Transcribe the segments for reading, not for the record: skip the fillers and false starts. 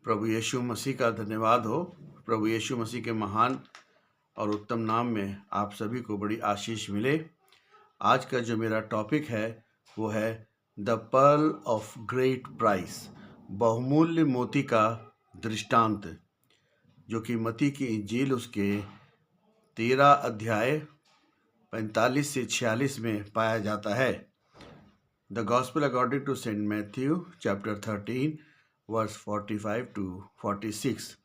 प्रभु यीशु मसीह का धन्यवाद हो। प्रभु यीशु मसीह के महान और उत्तम नाम में आप सभी को बड़ी आशीष मिले। आज का जो मेरा टॉपिक है वो है the pearl of great price, बहुमूल्य मोती का दृष्टांत, जो कि मत्ती की इंजील उसके 13 अध्याय 45 से 46 में पाया जाता है। The gospel according to saint Matthew chapter 13 verse 45 to 46।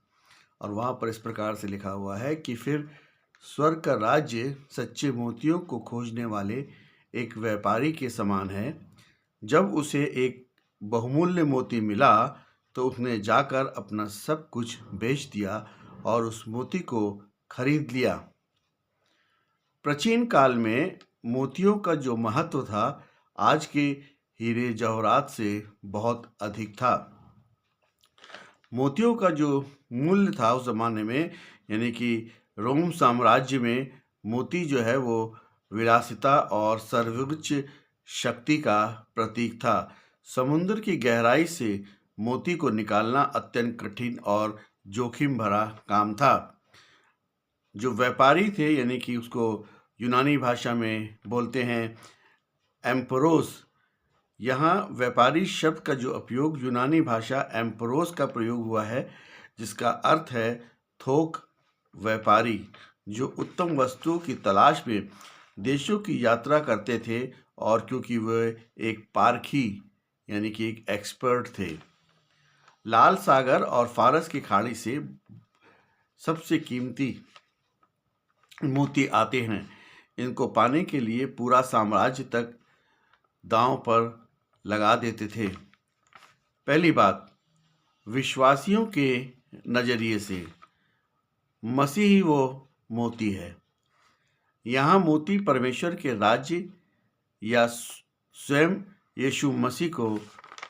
और वहाँ पर इस प्रकार से लिखा हुआ है कि फिर स्वर्ग का राज्य सच्चे मोतियों को खोजने वाले एक व्यापारी के समान है। जब उसे एक बहुमूल्य मोती मिला तो उसने जाकर अपना सब कुछ बेच दिया और उस मोती को खरीद लिया। प्राचीन काल में मोतियों का जो महत्व था आज के हीरे जवाहरात से बहुत अधिक था। मोतियों का जो मूल्य था उस ज़माने में, यानी कि रोम साम्राज्य में, मोती जो है वो विलासिता और सर्वोच्च शक्ति का प्रतीक था। समुद्र की गहराई से मोती को निकालना अत्यंत कठिन और जोखिम भरा काम था। जो व्यापारी थे, यानी कि उसको यूनानी भाषा में बोलते हैं एम्परोस। यहाँ व्यापारी शब्द का जो उपयोग यूनानी भाषा एम्परोस का प्रयोग हुआ है, जिसका अर्थ है थोक व्यापारी, जो उत्तम वस्तुओं की तलाश में देशों की यात्रा करते थे और क्योंकि वे एक पारखी यानी कि एक एक्सपर्ट थे। लाल सागर और फारस की खाड़ी से सबसे कीमती मोती आते हैं। इनको पाने के लिए पूरा साम्राज्य तक दांव पर लगा देते थे। पहली बात, विश्वासियों के नज़रिए से मसीह ही वो मोती है। यहाँ मोती परमेश्वर के राज्य या स्वयं यीशु मसीह को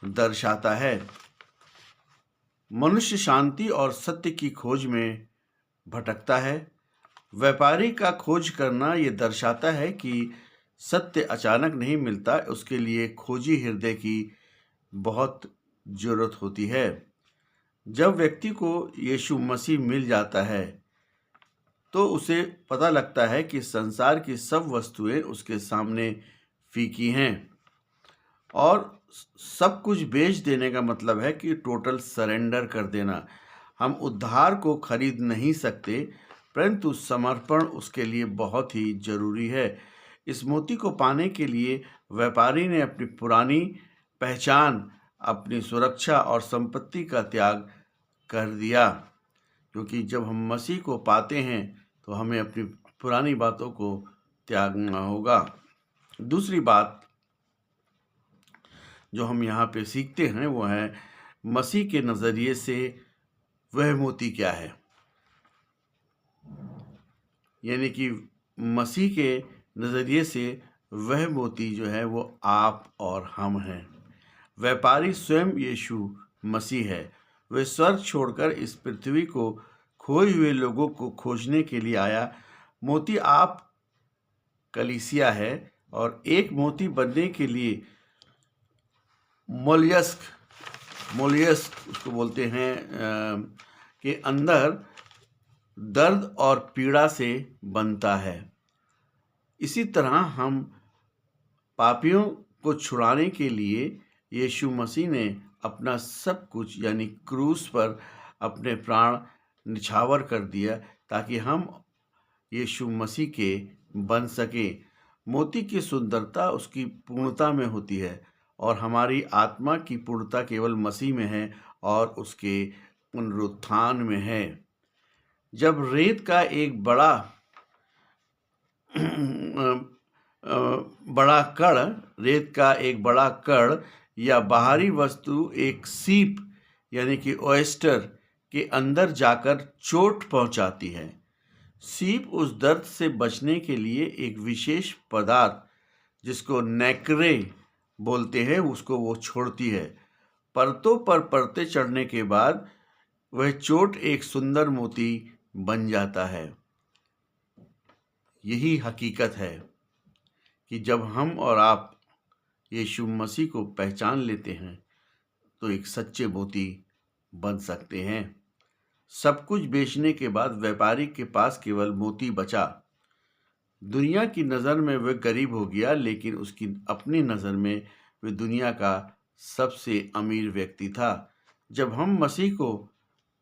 दर्शाता है। मनुष्य शांति और सत्य की खोज में भटकता है। व्यापारी का खोज करना ये दर्शाता है कि सत्य अचानक नहीं मिलता, उसके लिए खोजी हृदय की बहुत ज़रूरत होती है। जब व्यक्ति को यीशु मसीह मिल जाता है तो उसे पता लगता है कि संसार की सब वस्तुएं उसके सामने फीकी हैं, और सब कुछ बेच देने का मतलब है कि टोटल सरेंडर कर देना। हम उद्धार को खरीद नहीं सकते, परंतु समर्पण उसके लिए बहुत ही जरूरी है। इस मोती को पाने के लिए व्यापारी ने अपनी पुरानी पहचान, अपनी सुरक्षा और संपत्ति का त्याग कर दिया, क्योंकि जब हम मसीह को पाते हैं तो हमें अपनी पुरानी बातों को त्यागना होगा। दूसरी बात जो हम यहाँ पे सीखते हैं वो है मसीह के नज़रिए से वह मोती क्या है, यानी कि मसीह के नज़रिए से वह मोती जो है वो आप और हम हैं। व्यापारी स्वयं यीशु मसीह है। वह स्वर्ग छोड़कर इस पृथ्वी को खोए हुए लोगों को खोजने के लिए आया। मोती आप कलीसिया है, और एक मोती बनने के लिए मोलियस्क उसको बोलते हैं के अंदर दर्द और पीड़ा से बनता है। इसी तरह हम पापियों को छुड़ाने के लिए यीशु मसीह ने अपना सब कुछ यानी क्रूस पर अपने प्राण निछावर कर दिया, ताकि हम यीशु मसीह के बन सके। मोती की सुंदरता उसकी पूर्णता में होती है, और हमारी आत्मा की पूर्णता केवल मसीह में है और उसके पुनरुत्थान में है। जब रेत का एक बड़ा कण या बाहरी वस्तु एक सीप यानी कि ऑयस्टर के अंदर जाकर चोट पहुंचाती है, सीप उस दर्द से बचने के लिए एक विशेष पदार्थ जिसको नेक्रे बोलते हैं उसको वो छोड़ती है। परतों पर परतें चढ़ने के बाद वह चोट एक सुंदर मोती बन जाता है। यही हकीकत है कि जब हम और आप यीशु मसीह को पहचान लेते हैं तो एक सच्चे मोती बन सकते हैं। सब कुछ बेचने के बाद व्यापारी के पास केवल मोती बचा। दुनिया की नज़र में वह गरीब हो गया, लेकिन उसकी अपनी नज़र में वह दुनिया का सबसे अमीर व्यक्ति था। जब हम मसीह को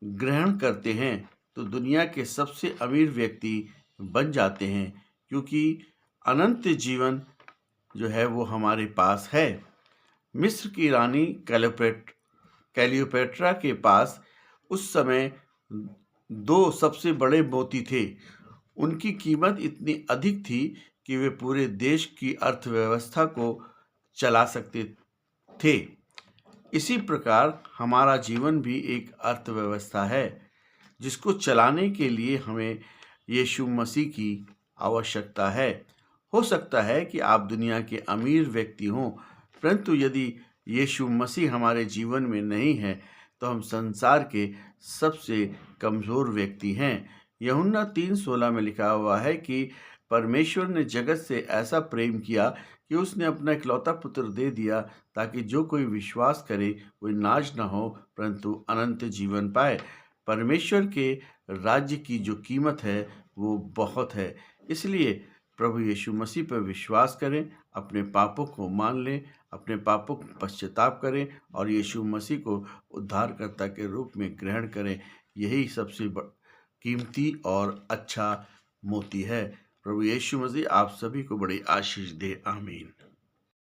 ग्रहण करते हैं तो दुनिया के सबसे अमीर व्यक्ति बन जाते हैं, क्योंकि अनंत जीवन जो है वो हमारे पास है। मिस्र की रानी क्लियोपेट्रा के पास उस समय 2 सबसे बड़े मोती थे। उनकी कीमत इतनी अधिक थी कि वे पूरे देश की अर्थव्यवस्था को चला सकते थे। इसी प्रकार हमारा जीवन भी एक अर्थव्यवस्था है, जिसको चलाने के लिए हमें यीशु मसीह की आवश्यकता है। हो सकता है कि आप दुनिया के अमीर व्यक्ति हों, परंतु यदि यीशु मसीह हमारे जीवन में नहीं है तो हम संसार के सबसे कमज़ोर व्यक्ति हैं। यूहन्ना 3:16 में लिखा हुआ है कि परमेश्वर ने जगत से ऐसा प्रेम किया कि उसने अपना इकलौता पुत्र दे दिया, ताकि जो कोई विश्वास करे वो नाश न हो परंतु अनंत जीवन पाए। परमेश्वर के राज्य की जो कीमत है वो बहुत है। इसलिए प्रभु यीशु मसीह पर विश्वास करें, अपने पापों को मान लें, अपने पापों को पश्चाताप करें और यीशु मसीह को उद्धारकर्ता के रूप में ग्रहण करें। यही सबसे कीमती और अच्छा मोती है। प्रभु यीशु मसीह आप सभी को बड़ी आशीष दे। आमीन।